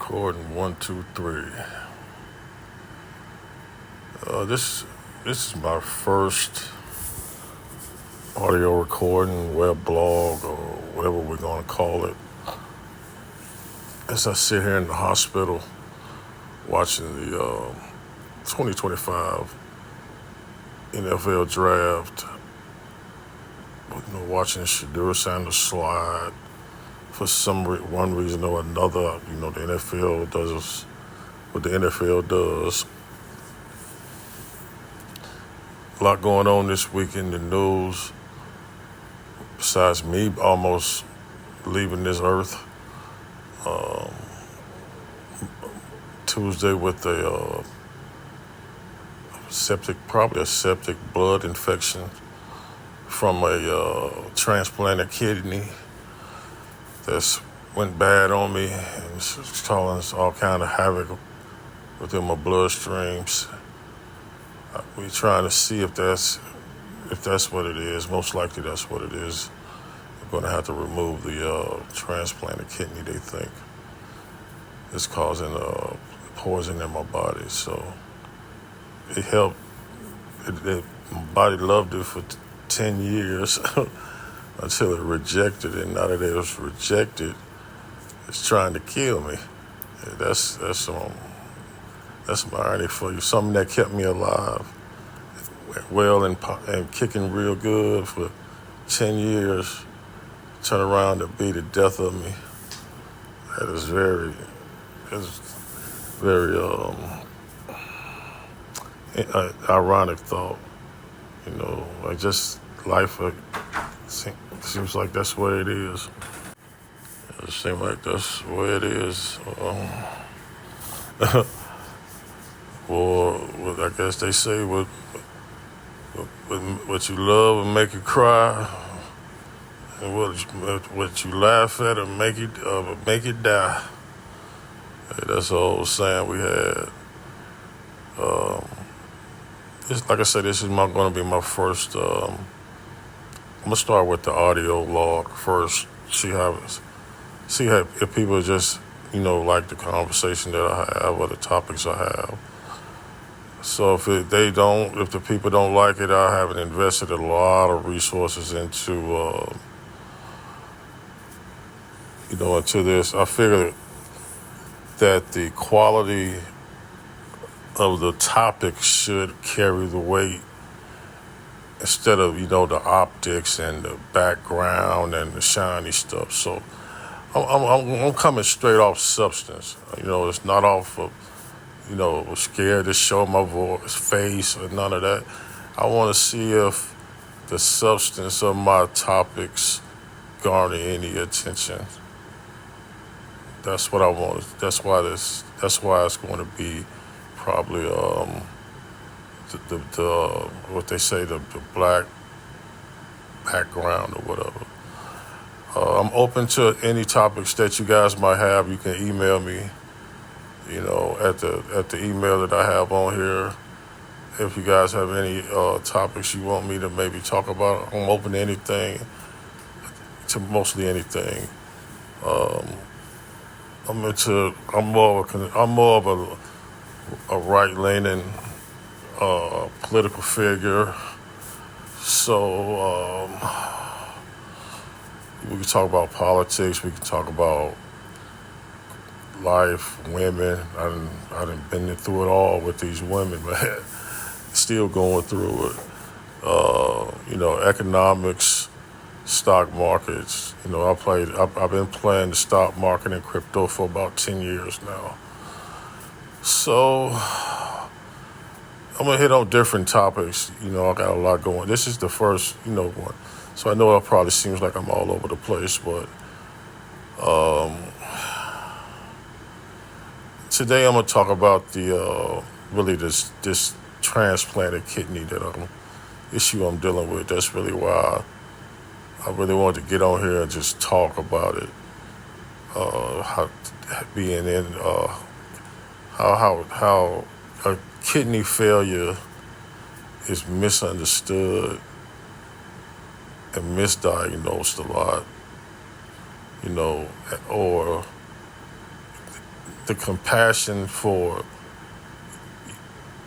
Recording 1, 2, 3. This is my first audio recording, web blog, or whatever we're gonna call it. As I sit here in the hospital watching the 2025 NFL draft, watching Shadur Sanders slide for one reason or another. The NFL does what the NFL does. A lot going on this week in the news, besides me almost leaving this earth. Tuesday with probably a septic blood infection from a transplanted kidney that's went bad on me and it's causing all kind of havoc within my bloodstreams. We're trying to see if that's what it is. Most likely that's what it is. We're going to have to remove the transplanted kidney, they think. It's causing poison in my body. So it helped. My body loved it for 10 years until it rejected it. Now that it was rejected, it's trying to kill me. That's my irony for you. Something that kept me alive, well and kicking real good for 10 years, turn around to be the death of me. That is very ironic thought. Like just life seems like that's where it is. It seems like that's where it is. Or I guess they say what you love will make you cry, and what you laugh at will make you die. Hey, that's the old saying we had. Like I said, this is going to be my first. I'm gonna start with the audio log first. See how if people just like the conversation that I have or the topics I have. So if the people don't like it, I haven't invested a lot of resources into into this. I figure that the quality of the topic should carry the weight instead of the optics and the background and the shiny stuff. So I'm coming straight off substance. It's not off of scared to show my face or none of that. I want to see if the substance of my topics garner any attention. That's what I want. That's why it's going to be probably the what they say the black background or whatever. I'm open to any topics that you guys might have. You can email me, at the email that I have on here. If you guys have any topics you want me to maybe talk about, I'm open to anything, to mostly anything. I'm more of a right-leaning political figure. So we can talk about politics. We can talk about life, women. I done been through it all with these women, man. Still going through it. Economics, stock markets. I've been playing the stock market and crypto for about 10 years now. So I'm gonna hit on different topics. I got a lot going. This is the first, one. So I know it probably seems like I'm all over the place, but today I'm gonna talk about the really this transplanted kidney issue I'm dealing with. That's really why I really wanted to get on here and just talk about it. How a kidney failure is misunderstood and misdiagnosed a lot, or the compassion for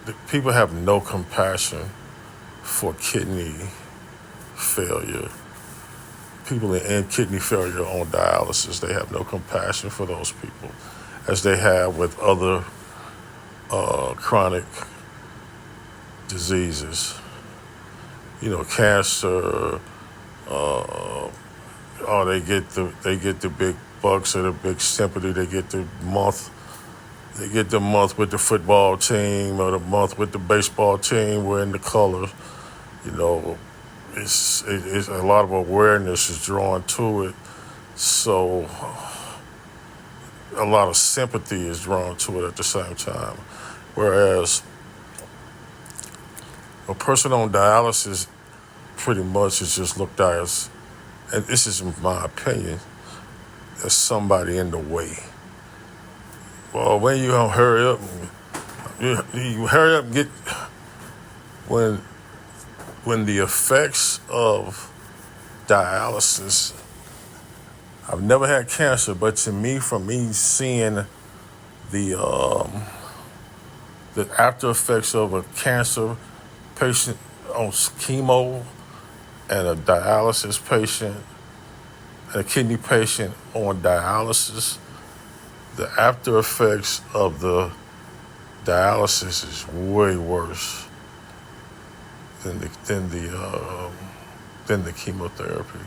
the people have no compassion for kidney failure. People in kidney failure on dialysis, they have no compassion for those people as they have with other chronic diseases. Cancer. They get the big bucks or the big sympathy. They get the month. They get the month with the football team or the month with the baseball team wearing the colors. It's a lot of awareness is drawn to it. So a lot of sympathy is drawn to it at the same time. Whereas a person on dialysis pretty much is just looked at as, and this is my opinion, as somebody in the way. Well, when you don't hurry up, you hurry up and get, when the effects of dialysis, I've never had cancer, but to me, from me seeing the after effects of a cancer patient on chemo and a dialysis patient and a kidney patient on dialysis, the after effects of the dialysis is way worse than the chemotherapy.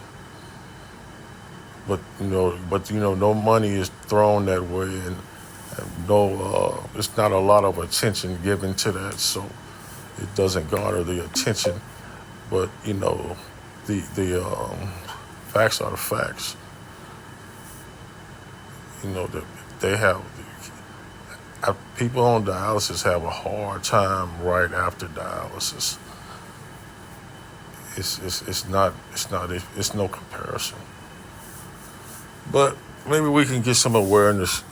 But no money is thrown that way, and no, it's not a lot of attention given to that, so it doesn't garner the attention. But the facts are the facts. That they have people on dialysis have a hard time right after dialysis. It's no comparison. But maybe we can get some awareness,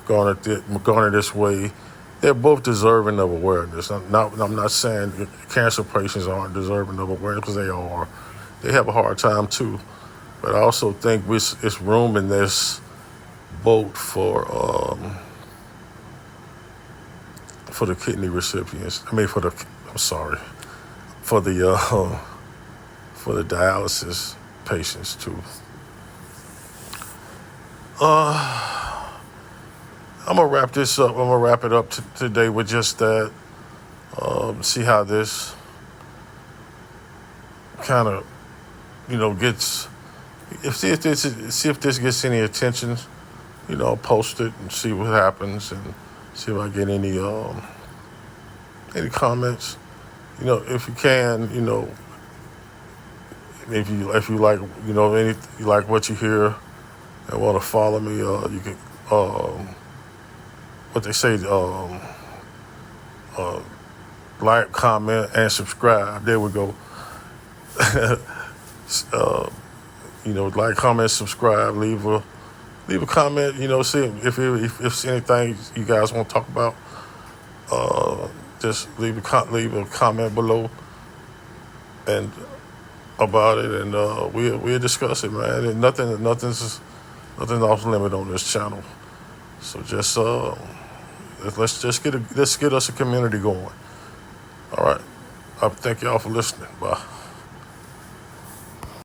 garner this way. They're both deserving of awareness. I'm not saying cancer patients aren't deserving of awareness, because they are. They have a hard time too. But I also think it's room in this boat for the kidney recipients. For the dialysis patients too. I'm gonna wrap this up. I'm gonna wrap it up today with just that. See how this kind of, gets. See if this gets any attention. Post it and see what happens, and see if I get any comments. If you can, if you like, you like what you hear and want to follow me, you can. What they say, like, comment, and subscribe. There we go. Like, comment, subscribe, leave a comment. See if anything you guys want to talk about. Just leave a comment below and about it, and we'll discuss it, man. And nothing's off limit on this channel. So just let's get us a community going. All right. I thank y'all for listening. Bye.